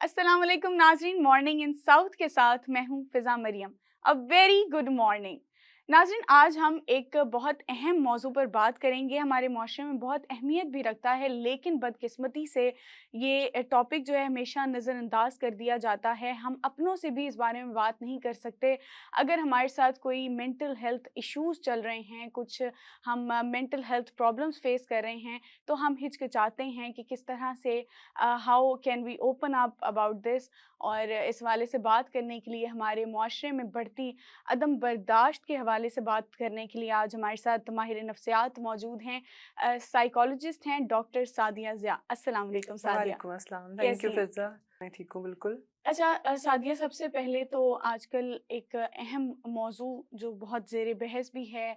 अस्सलाम वालेकुम नाजरीन। मॉर्निंग इन साउथ के साथ मैं हूं Fiza Mariyam. A very good morning नाजरीन। आज हम एक बहुत अहम मौजू पर बात करेंगे, हमारे माशरे में बहुत अहमियत भी रखता है, लेकिन बदकिस्मती से ये टॉपिक जो है हमेशा नज़रअंदाज कर दिया जाता है। हम अपनों से भी इस बारे में बात नहीं कर सकते। अगर हमारे साथ कोई मेंटल हेल्थ इश्यूज़ चल रहे हैं, कुछ हम मेंटल हेल्थ प्रॉब्लम्स फेस कर रहे हैं, तो हम हिचकिचाते हैं कि किस तरह से how can we open up about this. और इस वाले से बात करने के लिए, हमारे माशरे में बढ़ती अदम बर्दाश्त के हवाले से बात करने के लिए आज हमारे साथ माहिर नफ्सियात मौजूद हैं, साइकोलॉजिस्ट हैं डॉक्टर सादिया ज़िया। अस्सलाम वालेकुम सादिया, वालेकुम अस्सलाम। थैंक यू कैसी हैं? फ़िज़ा। मैं ठीक हूँ बिल्कुल। अच्छा सादिया, सबसे पहले तो आजकल एक अहम मौजू जो बहुत ज़ेर बहस भी है,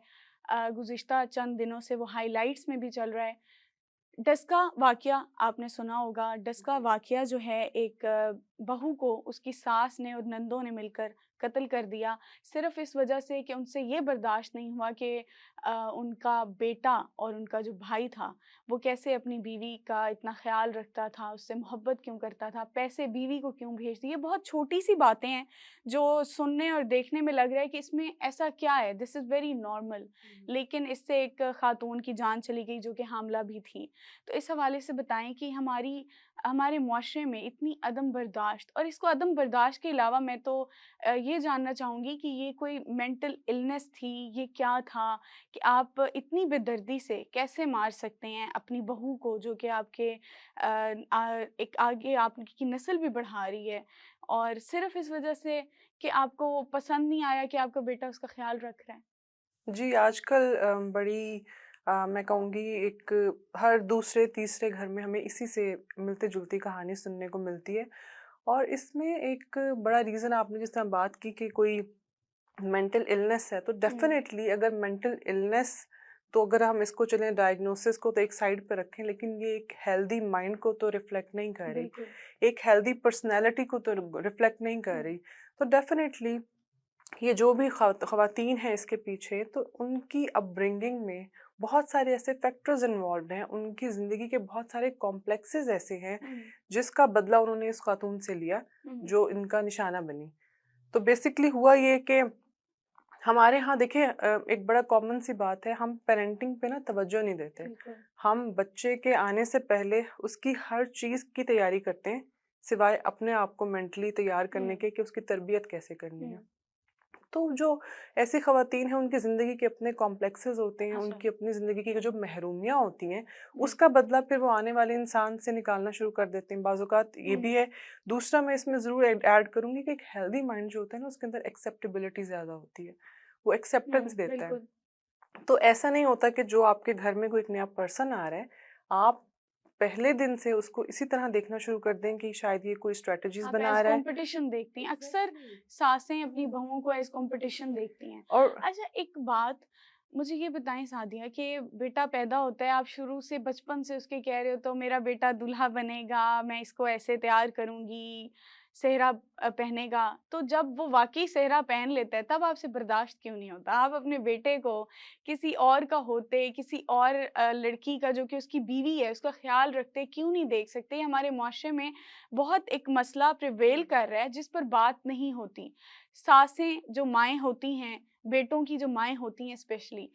गुज़िश्ता चंद दिनों से वो हाइलाइट्स में भी चल रहा है, डस्का वाक़या। आपने सुना होगा, डस्का वाक़या जो है, एक बहू को उसकी सास ने और नंदों ने मिलकर कत्ल कर दिया, सिर्फ़ इस वजह से कि उनसे ये बर्दाश्त नहीं हुआ कि उनका बेटा और उनका जो भाई था, वो कैसे अपनी बीवी का इतना ख़्याल रखता था, उससे मोहब्बत क्यों करता था, पैसे बीवी को क्यों भेजती। ये बहुत छोटी-सी बातें हैं जो सुनने और देखने में लग रहा है कि इसमें ऐसा क्या है, दिस इज़ वेरी नॉर्मल, लेकिन इससे एक ख़ातून की जान चली गई जो कि हामिला भी थी। तो इस हवाले से बताएं कि हमारे मुआशरे में इतनी अदम बर्दाश्त, और इसको अदम बर्दाश्त के अलावा मैं तो ये जानना चाहूँगी कि ये कोई मेंटल इलनेस थी, ये क्या था कि आप इतनी बेदर्दी से कैसे मार सकते हैं अपनी बहू को, जो कि आपके एक आगे आपकी नस्ल भी बढ़ा रही है, और सिर्फ इस वजह से कि आपको पसंद नहीं आया कि आपका बेटा उसका ख्याल रख रहा है। जी, आजकल बड़ी मैं कहूँगी एक हर दूसरे तीसरे घर में हमें इसी से मिलती-जुलती कहानी सुनने को मिलती है। और इसमें एक बड़ा रीज़न आपने जिस तरह बात की कि कोई मेंटल इलनेस है, तो हुँ, डेफ़िनेटली अगर मेंटल इलनेस, तो अगर हम इसको चलें डायग्नोसिस को तो एक साइड पे रखें, लेकिन ये एक हेल्दी माइंड को तो रिफ्लेक्ट नहीं कर रही, बिल्कुल। एक हेल्दी पर्सनैलिटी को तो रिफ्लेक्ट नहीं कर हुँ, रही। तो डेफ़िनेटली ये जो भी ख़वातीन हैं इसके पीछे, तो उनकी अपब्रिंगिंग में बहुत सारे ऐसे फैक्टर्स इन्वॉल्व्ड हैं, उनकी ज़िंदगी के बहुत सारे कॉम्प्लेक्सेस ऐसे हैं, हुँ, जिसका बदला उन्होंने इस खातून से लिया, हुँ, जो इनका निशाना बनी। तो बेसिकली हुआ ये कि हमारे यहाँ देखिए एक बड़ा कॉमन सी बात है, हम पेरेंटिंग पे ना तवज्जो नहीं देते। बिल्कुल। हम बच्चे के आने से पहले उसकी हर चीज़ की तैयारी करते हैं, सिवाय अपने आप को मेंटली तैयार करने हुँ, के कि उसकी तरबियत कैसे करनी है। हुँ। तो जो ऐसी ख़वातीन हैं, उनकी ज़िंदगी के अपने कॉम्प्लेक्सेस होते हैं, अच्छा। उनकी अपनी ज़िंदगी की जो महरूमियाँ होती हैं, जी। उसका बदला फिर वो आने वाले इंसान से निकालना शुरू कर देते हैं। बाज़ औक़ात ये भी हुँ, है। दूसरा मैं इसमें ज़रूर ऐड करूँगी कि एक हेल्दी माइंड जो होता है ना, उसके अंदर एक्सेप्टेबिलिटी ज़्यादा होती है। वो एक्सेप्टेंस हुँ, देता है। बिल्कुल। तो ऐसा नहीं होता कि जो आपके घर में कोई एक नया पर्सन आ रहा है, आप पहले दिन से उसको इसी तरह देखना शुरू कर दें कि शायद ये कोई स्ट्रैटेजीज़ आप बना एज़ रहा है। कॉम्पिटिशन देखती हैं, अक्सर एग्ज़ैक्टली। सासें अपनी बहुओं को एज़ कॉम्पिटिशन देखती हैं। और अच्छा, एक बात मुझे ये बताएँ सादिया, कि बेटा पैदा होता है, आप शुरू से बचपन से उसके कह रहे हो तो मेरा बेटा दूल्हा बनेगा, मैं इसको ऐसे तैयार करूँगी, सेहरा पहनेगा, तो जब वो वाक़ई सेहरा पहन लेता है तब आपसे बर्दाश्त क्यों नहीं होता? आप अपने बेटे को किसी और का होते, किसी और लड़की का जो कि उसकी बीवी है, उसका ख़्याल रखते क्यों नहीं देख सकते? हमारे मुआशरे में बहुत एक मसला प्रिवेल कर रहा है जिस पर बात नहीं होती। सासें जो माएँ होती हैं, बेटों की जो माएँ होती हैं स्पेशली,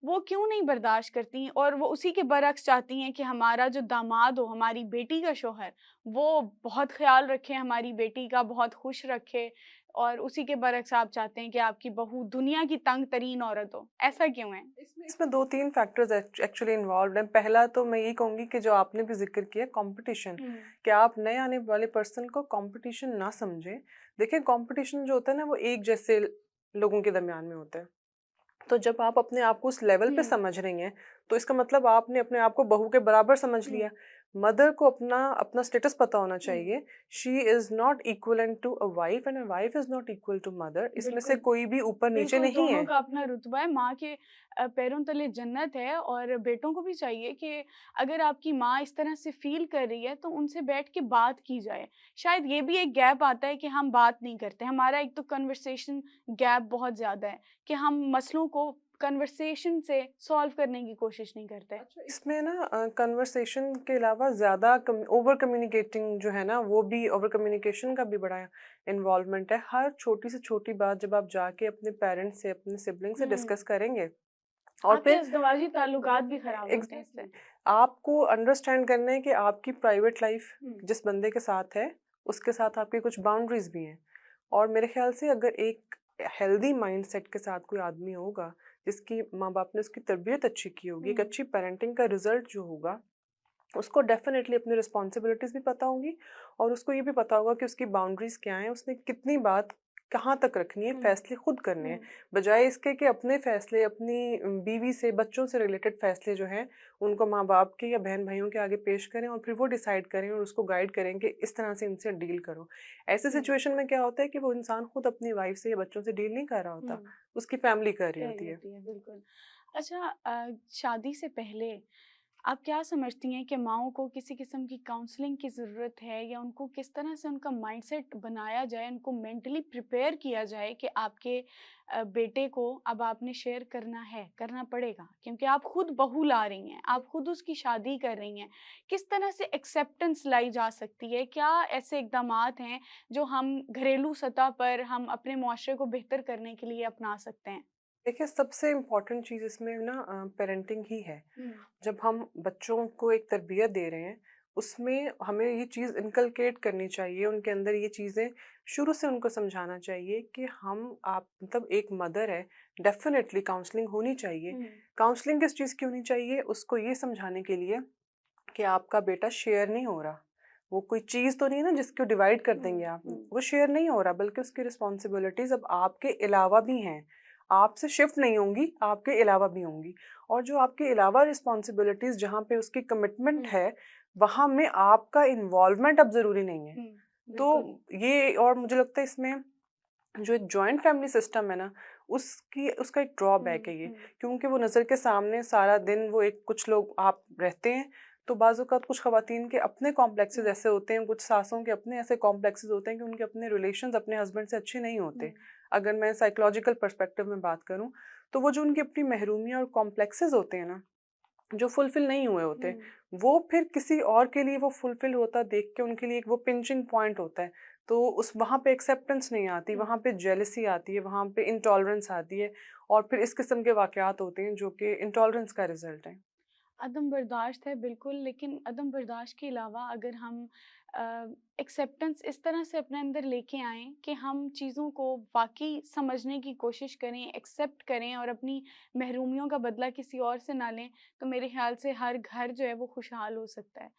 वो क्यों नहीं बर्दाश्त करती, और वो उसी के बरअक्स चाहती हैं कि हमारा जो दामाद हो, हमारी बेटी का शौहर, वो बहुत ख़्याल रखे हमारी बेटी का, बहुत खुश रखे, और उसी के बरअक्स आप चाहते हैं कि आपकी बहू दुनिया की तंग तरीन औरत हो। ऐसा क्यों है? इसमें 2-3 फैक्टर्स एक्चुअली इन्वॉल्व्ड हैं। पहला तो मैं यही कहूँगी कि जो आपने भी ज़िक्र किया, कॉम्पिटिशन, हुँ, कि आप नए आने वाले पर्सन को कॉम्पिटिशन ना समझें। देखिए, कॉम्पिटिशन जो होता है ना, वो एक जैसे लोगों के दरमियान में होता है। तो जब आप अपने आप को उस लेवल पे हुँ, समझ रही हैं, तो इसका मतलब आपने अपने आप को बहू के बराबर समझ हुँ, लिया। मदर को अपना अपना स्टेटस पता होना हुँ। चाहिए। She is not equivalent to a wife and a wife is not equal to mother. इसमें से बिल्कुल। कोई भी ऊपर-नीचे बिल्कुल, नहीं दोनों है। का अपना रुतबा है, माँ के पैरों तले जन्नत है, और बेटों को भी चाहिए कि अगर आपकी माँ इस तरह से फ़ील कर रही है, तो उनसे बैठ के बात की जाए। शायद ये भी एक गैप आता है कि हम बात नहीं करते, हमारा एक तो कन्वर्सेशन गैप बहुत ज़्यादा है, कि हम मसलों को कन्वर्सेशन से सॉल्व करने की कोशिश नहीं करते। अच्छा, इसमें ना कन्वर्सेशन के अलावा ज़्यादा ओवर कम्युनिकेटिंग जो है ना, वो भी ओवर कम्युनिकेशन का भी बड़ा इन्वॉल्वमेंट है। हर छोटी से छोटी बात जब आप जाके अपने पेरेंट्स से, अपने सिबलिंग से डिस्कस करेंगे और आपके फिर अज़दवाजी ताल्लुकात भी खराब होते हैं इससे। एग्जैक्टली आपको अंडरस्टैंड करना है कि आपकी प्राइवेट लाइफ जिस बंदे के साथ है, उसके साथ आपकी कुछ बाउंड्रीज भी हैं। और मेरे ख्याल से अगर एक हेल्दी माइंडसेट के साथ कोई आदमी होगा, जिसकी माँ बाप ने उसकी तरबियत अच्छी की होगी, एक अच्छी पेरेंटिंग का रिजल्ट जो होगा, उसको डेफिनेटली अपनी रिस्पॉन्सिबिलिटीज भी पता होंगी और उसको ये भी पता होगा कि उसकी बाउंड्रीज क्या हैं, उसने कितनी बात कहाँ तक रखनी है, फैसले खुद करने हैं, बजाय इसके कि अपने फैसले अपनी बीवी से, बच्चों से रिलेटेड फैसले जो हैं उनको माँ बाप के या बहन भाइयों के आगे पेश करें और फिर वो डिसाइड करें और उसको गाइड करें कि इस तरह से इनसे डील करो। ऐसे सिचुएशन में क्या होता है कि वो इंसान खुद अपनी वाइफ से या बच्चों से डील नहीं कर रहा होता, उसकी फैमिली कर रही कर होती रही है। होती है, बिल्कुल। अच्छा, शादी से पहले आप क्या समझती हैं कि माँओं को किसी किस्म की काउंसलिंग की ज़रूरत है, या उनको किस तरह से उनका माइंडसेट बनाया जाए, उनको मेंटली प्रिपेयर किया जाए कि आपके बेटे को अब आपने शेयर करना है, करना पड़ेगा, क्योंकि आप खुद बहू ला रही हैं, आप खुद उसकी शादी कर रही हैं। किस तरह से एक्सेप्टेंस लाई जा सकती है? क्या ऐसे इक़दामात हैं जो हम घरेलू सतह पर हम अपने मुआशरे को बेहतर करने के लिए अपना सकते हैं? देखिए, सबसे इम्पोर्टेंट चीज़ इसमें ना पेरेंटिंग ही है। जब हम बच्चों को एक तरबियत दे रहे हैं, उसमें हमें ये चीज़ इनकलकेट करनी चाहिए, उनके अंदर ये चीज़ें शुरू से उनको समझाना चाहिए कि हम आप मतलब एक मदर है, डेफ़िनेटली काउंसलिंग होनी चाहिए। काउंसलिंग किस चीज़ की होनी चाहिए? उसको ये समझाने के लिए कि आपका बेटा शेयर नहीं हो रहा। वो कोई चीज़ तो नहीं है ना जिसको डिवाइड कर देंगे आप। वो शेयर नहीं हो रहा, बल्कि उसकी रिस्पॉन्सिबिलिटीज़ अब आपके अलावा भी हैं। आपसे शिफ्ट नहीं होंगी, आपके अलावा भी होंगी। और जो आपके अलावा रिस्पॉन्सिबिलिटीज़ जहाँ पे उसकी कमिटमेंट है, वहाँ में आपका इन्वॉल्वमेंट अब ज़रूरी नहीं है। तो बिल्कुल। ये, और मुझे लगता है इसमें जो एक जॉइंट फैमिली सिस्टम है ना, उसकी उसका एक ड्रॉबैक है ये, क्योंकि वो नज़र के सामने सारा दिन वो एक कुछ लोग आप रहते हैं, तो बाज़ औक़ात कुछ ख़वातीन के अपने कॉम्प्लेक्सेस ऐसे होते हैं, कुछ सासों के अपने ऐसे कॉम्प्लेक्सेस होते हैं कि उनके अपने रिलेशंस अपने हस्बैंड से अच्छे नहीं होते। अगर मैं साइकोलॉजिकल पर्सपेक्टिव में बात करूँ, तो वो जो उनकी अपनी महरूमियाँ और कॉम्प्लेक्सेस होते हैं ना, जो फुलफ़िल नहीं हुए होते, वो फिर किसी और के लिए वो फुलफ़िल होता देख के उनके लिए एक वो पिंचिंग पॉइंट होता है। तो उस वहाँ पे एक्सेप्टेंस नहीं आती, वहाँ पे जेलसी आती है, वहाँ पे इंटॉलरेंस आती है और फिर इस किस्म के वाक़यात होते हैं जो कि इंटॉलरेंस का रिज़ल्ट है। अदम बर्दाश्त है बिल्कुल, लेकिन अदम बर्दाश्त के अलावा अगर हम एक्सेप्टेंस इस तरह से अपने अंदर लेके आएँ कि हम चीज़ों को वाक़ई समझने की कोशिश करें, एक्सेप्ट करें और अपनी महरूमियों का बदला किसी और से ना लें, तो मेरे ख़्याल से हर घर जो है वो खुशहाल हो सकता है।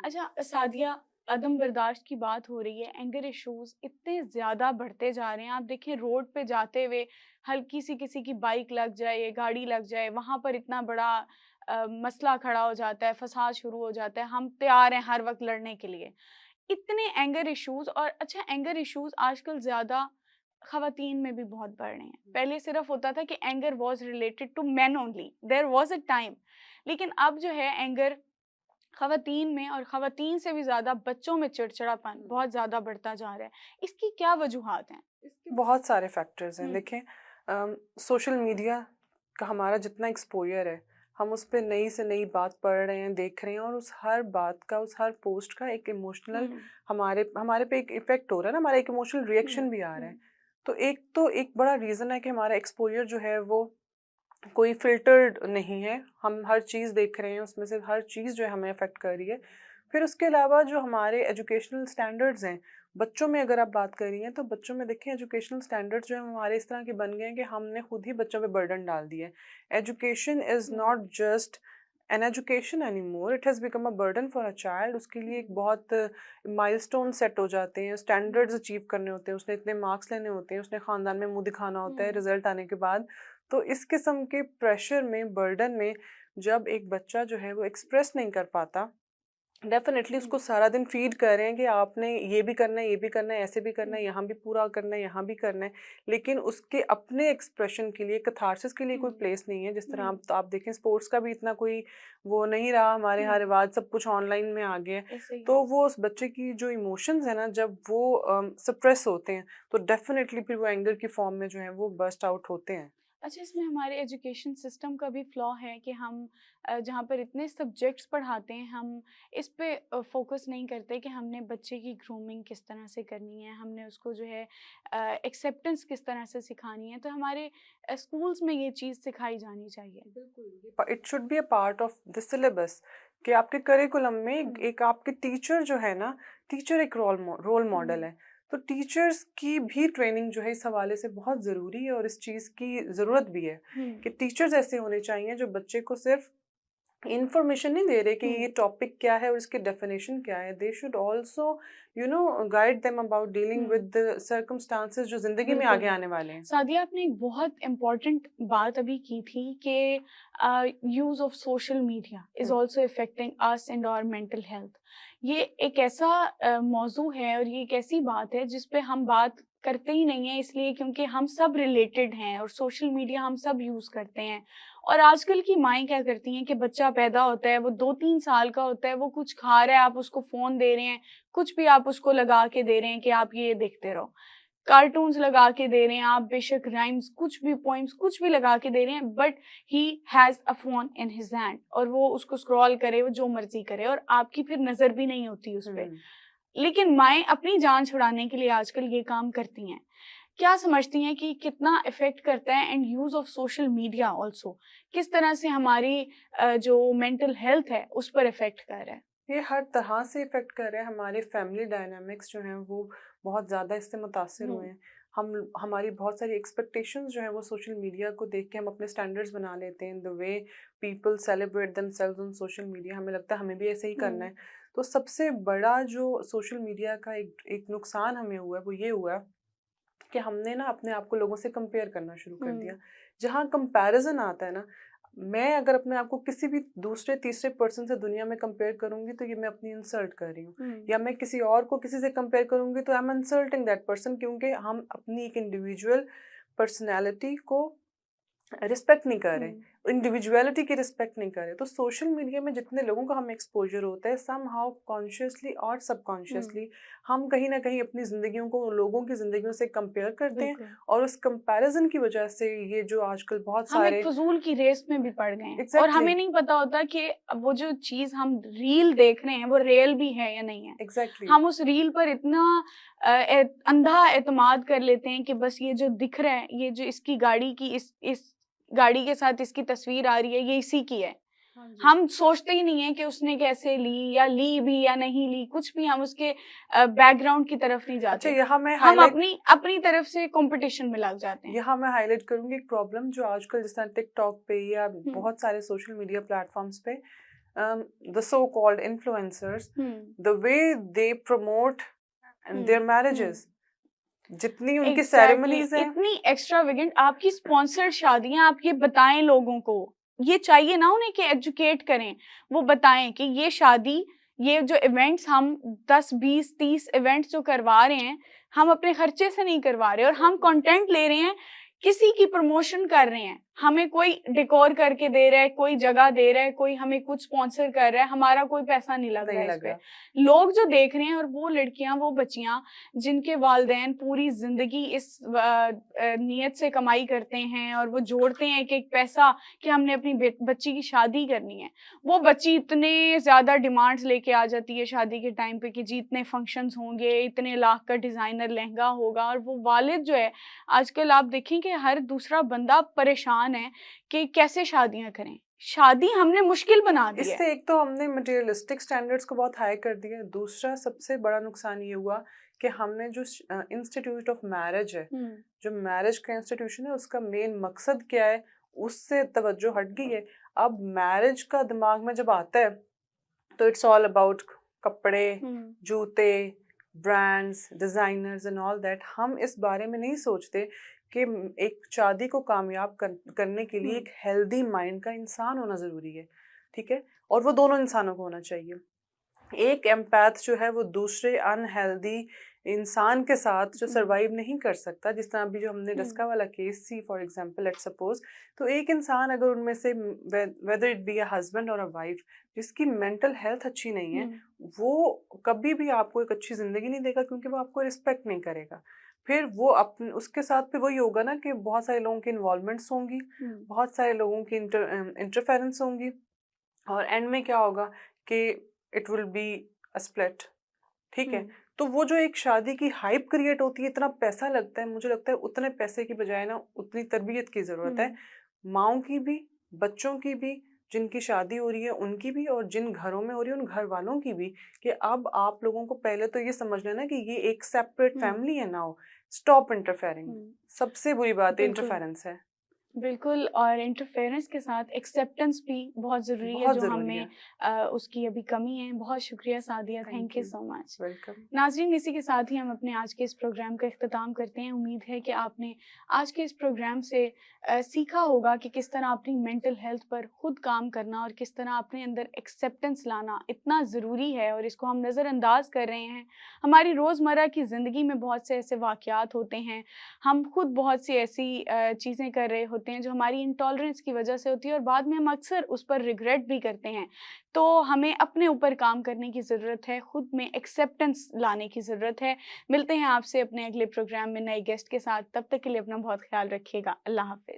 अच्छा सादिया, अदम बर्दाश्त की बात हो रही है, एंगर इश्यूज़ इतने ज़्यादा बढ़ते जा रहे हैं। आप देखें रोड पे जाते हुए हल्की सी किसी की बाइक लग जाए या गाड़ी लग जाए, वहाँ पर इतना बड़ा मसला खड़ा हो जाता है, फ़साद शुरू हो जाता है। हम तैयार हैं हर वक़्त लड़ने के लिए। इतने एंगर इश्यूज़, और अच्छा एंगर इश्यूज़ आजकल ज़्यादा ख़वातीन में भी बहुत बढ़ रहे हैं। पहले सिर्फ़ होता था कि anger was related to men only, there was a time. लेकिन अब जो है एंगर ख़वातीन में, और ख़वातीन से भी ज़्यादा बच्चों में चिड़चिड़ापन बहुत ज़्यादा बढ़ता जा रहा है। इसकी क्या वजूहात हैं? इसके बहुत सारे फैक्टर्स हैं। हुँ, देखें, सोशल मीडिया का हमारा जितना एक्सपोज़र है, हम उस पे नई से नई बात पढ़ रहे हैं, देख रहे हैं और उस हर बात का, उस हर पोस्ट का एक इमोशनल हुँ, हमारे हमारे पे एक इफ़ेक्ट हो रहा है ना, हमारा एक इमोशनल रिएक्शन भी आ रहा है। तो एक बड़ा रीज़न है कि हमारा एक्सपोज़र जो है वो कोई फ़िल्टर्ड नहीं है। हम हर चीज़ देख रहे हैं, उसमें से हर चीज़ जो है हमें अफ़ेक्ट कर रही है। फिर उसके अलावा जो हमारे एजुकेशनल स्टैंडर्ड्स हैं, बच्चों में अगर आप बात कर रही हैं, तो बच्चों में देखिए एजुकेशनल स्टैंडर्ड्स जो हैं हमारे इस तरह के बन गए हैं कि हमने खुद ही बच्चों पे बर्डन डाल दिया है। Education is not just an education anymore, it has become a burden for a child. उसके लिए एक बहुत माइलस्टोन सेट हो जाते हैं, स्टैंडर्ड्स अचीव करने होते हैं, उसने इतने मार्क्स लेने होते हैं, उसने ख़ानदान में मुँह दिखाना होता है रिज़ल्ट आने के बाद। तो इस किस्म के प्रेशर में, बर्डन में जब एक बच्चा जो है वो एक्सप्रेस नहीं कर पाता, डेफ़िनेटली उसको सारा दिन फ़ीड कर रहे हैं कि आपने ये भी करना है, ये भी करना है, ऐसे भी करना है, यहाँ भी पूरा करना है, यहाँ भी करना है। लेकिन उसके अपने एक्सप्रेशन के लिए, कैथार्सिस के लिए कोई प्लेस नहीं है। जिस तरह आप देखें स्पोर्ट्स का भी इतना कोई वो नहीं रहा, हमारे यहाँ रिवाज सब कुछ ऑनलाइन में आ गया है। ऐसे ही तो वो उस बच्चे की जो इमोशंस है ना, जब वो सप्रेस होते हैं, तो डेफ़िनेटली फिर वो एंगर की फ़ॉर्म में जो है वो बर्स्ट आउट होते हैं। अच्छा, इसमें हमारे एजुकेशन सिस्टम का भी फ्लॉ है कि हम जहाँ पर इतने सब्जेक्ट्स पढ़ाते हैं, हम इस पे फोकस नहीं करते कि हमने बच्चे की ग्रूमिंग किस तरह से करनी है, हमने उसको जो है एक्सेप्टेंस किस तरह से सिखानी है। तो हमारे स्कूल्स में ये चीज़ सिखाई जानी चाहिए। बिल्कुल, it should be a part of the syllabus कि आपके करिकुलम में एक आपके टीचर जो है ना, टीचर एक रोल मॉडल है। तो टीचर्स की भी ट्रेनिंग जो है इस हवाले से बहुत ज़रूरी है और इस चीज़ की ज़रूरत भी है कि टीचर्स ऐसे होने चाहिए जो बच्चे को सिर्फ इंफॉर्मेशन नहीं दे रहे कि ये टॉपिक क्या है और इसकी डेफिनेशन क्या है। They should also guide them about dealing with the circumstances जो जिंदगी में आगे आने वाले हैं। सादिया, आपने एक बहुत इम्पॉर्टेंट बात अभी की थी कि use of social media is also affecting us and our mental health. ये एक ऐसा मौजू है और ये एक ऐसी बात है जिस पे हम बात करते ही नहीं है, इसलिए क्योंकि हम सब रिलेटेड हैं और सोशल मीडिया हम सब यूज करते हैं। और आजकल की माएँ क्या करती हैं कि बच्चा पैदा होता है, वो 2-3 साल का होता है, वो कुछ खा रहा है, आप उसको फोन दे रहे हैं, कुछ भी आप उसको लगा के दे रहे हैं कि आप ये देखते रहो, कार्टून्स लगा के दे रहे हैं, आप बेशक राइम्स कुछ भी, पोइम्स कुछ भी लगा के दे रहे हैं, but he has a phone in his hand और वो उसको स्क्रॉल करे, वो जो मर्जी करे और आपकी फिर नजर भी नहीं होती उस पर। लेकिन माएँ अपनी जान छुड़ाने के लिए आजकल ये काम करती हैं। क्या समझती हैं कि कितना इफेक्ट करता है and use of social media also किस तरह से हमारी जो मेंटल हेल्थ है उस पर इफेक्ट कर रहा है? ये हर तरह से इफ़ेक्ट कर रहे हैं। हमारे फैमिली डायनामिक्स जो हैं वो बहुत ज़्यादा इससे मुतासिर हुए हैं। हमारी बहुत सारी एक्सपेक्टेशंस जो हैं वो सोशल मीडिया को देख के हम अपने स्टैंडर्ड्स बना लेते हैं। The way people celebrate themselves on social media, हमें लगता है हमें भी ऐसे ही करना है। तो सबसे बड़ा जो सोशल मीडिया का एक एक नुकसान हमें हुआ है वो ये हुआ है कि हमने ना अपने आप को लोगों से कंपेयर करना शुरू कर दिया। जहाँ कंपैरिजन आता है ना, मैं अगर अपने आप को किसी भी दूसरे तीसरे पर्सन से दुनिया में कंपेयर करूंगी तो ये मैं अपनी इंसल्ट कर रही हूँ। या मैं किसी और को किसी से कंपेयर करूंगी तो I am insulting that person, क्योंकि हम अपनी एक इंडिविजुअल पर्सनैलिटी को रिस्पेक्ट नहीं कर रहे, इंडिविजुअलिटी की रिस्पेक्ट नहीं कर रहे। तो सोशल मीडिया में जितने लोगों का हमें एक्सपोजर होता है, सम हाउ कॉन्शियसली और सबकॉन्शियसली हम कहीं ना कहीं अपनी जिंदगियों को लोगों की जिंदगियों से कंपेयर करते हैं और उस कंपैरिजन की वजह से ये जो आजकल बहुत हम सारे एक फजूल की रेस में भी पड़ गए हैं। Exactly. और हमें नहीं पता होता कि वो जो चीज हम रील देख रहे हैं वो रियल भी है या नहीं है। एग्जैक्टली हम उस रील पर इतना अंधा एतमाद कर लेते हैं कि बस ये जो दिख रहा है, ये जो इसकी गाड़ी की इस गाड़ी के साथ इसकी तस्वीर आ रही है, ये इसी की है। हम सोचते ही नहीं है कि उसने कैसे ली या ली भी या नहीं ली, कुछ भी हम उसके बैकग्राउंड की तरफ नहीं अच्छा, जाते। यहाँ मैं हम हाईलाइट अपनी तरफ से कंपटीशन में लग जाते हैं। यहाँ मैं हाईलाइट करूंगी एक प्रॉब्लम जो आजकल जिस तरह टिकटॉक पे या बहुत सारे सोशल मीडिया प्लेटफॉर्म्स पे the so-called influencers, the way they promote and their marriages, जितनी उनकी सेरेमनीज हैं, इतनी एक्स्ट्रावेगेंट आपकी स्पॉन्सर्ड शादियां, आप ये बताएं लोगों को, ये चाहिए ना उन्हें कि एजुकेट करें, वो बताएं कि ये शादी, ये जो इवेंट्स हम 10 20 30 इवेंट्स जो करवा रहे हैं, हम अपने खर्चे से नहीं करवा रहे और हम कंटेंट ले रहे हैं, किसी की प्रमोशन कर रहे हैं। हमें कोई डेकोर करके दे रहा है, कोई जगह दे रहा है, कोई हमें कुछ स्पॉन्सर कर रहा है, हमारा कोई पैसा नहीं लग रहा है इस पे। लोग जो देख रहे हैं और वो लड़कियां, वो बच्चियां जिनके वालिदैन पूरी जिंदगी इस नियत से कमाई करते हैं और वो जोड़ते हैं एक पैसा कि हमने अपनी बच्ची की शादी करनी है, वो बच्ची इतने ज्यादा डिमांड्स लेके आ जाती है शादी के टाइम पे कि जी इतने फंक्शंस होंगे, इतने लाख का डिजाइनर लहंगा होगा। और वो वालिद जो है, आजकल आप देखें कि हर दूसरा बंदा परेशान है कि कैसे शादियां करें। शादी हमने मुश्किल बना दी है। इससे एक तो हमने मटेरियलिस्टिक स्टैंडर्ड्स को बहुत हाई कर दिया, दूसरा सबसे बड़ा नुकसान ये हुआ कि हमने जो इंस्टीट्यूट ऑफ मैरिज है, जो मैरिज का इंस्टीट्यूशन है, उसका मेन मकसद क्या है उससे तवज्जो हट गई है। अब मैरिज का दिमाग में जब आता है तो इट्स ऑल अबाउट कपड़े, जूते, brands, designers and all that. हम इस बारे में नहीं सोचते कि एक शादी को कामयाब करने के लिए एक हेल्दी माइंड का इंसान होना ज़रूरी है, ठीक है, और वो दोनों इंसानों को होना चाहिए। एक एम्पैथ जो है वो दूसरे अनहेल्दी इंसान के साथ जो सरवाइव नहीं कर सकता, जिस तरह अभी जो हमने डस्का वाला case see for example, let's suppose, तो एक इंसान अगर उनमें से whether it be a husband और अ वाइफ जिसकी मेंटल हेल्थ अच्छी नहीं है, वो कभी भी आपको एक अच्छी ज़िंदगी नहीं देगा, क्योंकि वो आपको रिस्पेक्ट नहीं करेगा। फिर वो अपन उसके साथ फिर वही होगा ना कि बहुत सारे लोगों की इन्वॉल्वमेंट्स होंगी, बहुत सारे लोगों की इंटरफेरेंस होंगी, और एंड में क्या होगा कि it will be a split. ठीक है? तो वो जो एक शादी की हाइप क्रिएट होती है, इतना पैसा लगता है, मुझे लगता है उतने पैसे की बजाय ना उतनी तरबियत की ज़रूरत है। माँओं की भी, बच्चों की भी, जिनकी शादी हो रही है उनकी भी, और जिन घरों में हो रही है उन घर वालों की भी, कि अब आप लोगों को पहले तो ये समझना है ना कि ये एक सेपरेट फैमिली है नाउ। Stop interfering. सबसे बुरी बात है बिल्कुल इंटरफेरेंस है। बिल्कुल, और इंटरफेरेंस के साथ एक्सेप्टेंस भी बहुत ज़रूरी है, बहुत जो हम ज़रूरी में है। उसकी अभी कमी है। बहुत शुक्रिया Sadia, thank thank you you. So much. Welcome. नाज़रीन, इसी के साथ ही हम अपने आज के इस प्रोग्राम का इख्तिताम करते हैं। उम्मीद है कि आपने आज के इस प्रोग्राम से सीखा होगा कि किस तरह अपनी मेंटल हेल्थ पर खुद काम करना और किस तरह अपने अंदर एक्सेप्टेंस लाना इतना ज़रूरी है, और इसको हम नज़रअंदाज कर रहे हैं। हमारी रोज़मर्रा की ज़िंदगी में बहुत से ऐसे वाक़यात होते हैं, हम खुद बहुत सी ऐसी चीज़ें कर रहे होते हैं जो हमारी इंटॉलरेंस की वजह से होती है, और बाद में हम अक्सर उस पर रिग्रेट भी करते हैं। तो हमें अपने ऊपर काम करने की ज़रूरत है, खुद में एक्सेप्टेंस लाने की ज़रूरत है। मिलते हैं आपसे अपने अगले प्रोग्राम में नए गेस्ट के साथ, तब तक के लिए अपना बहुत ख़्याल रखिएगा। अल्लाह हाफ़िज़।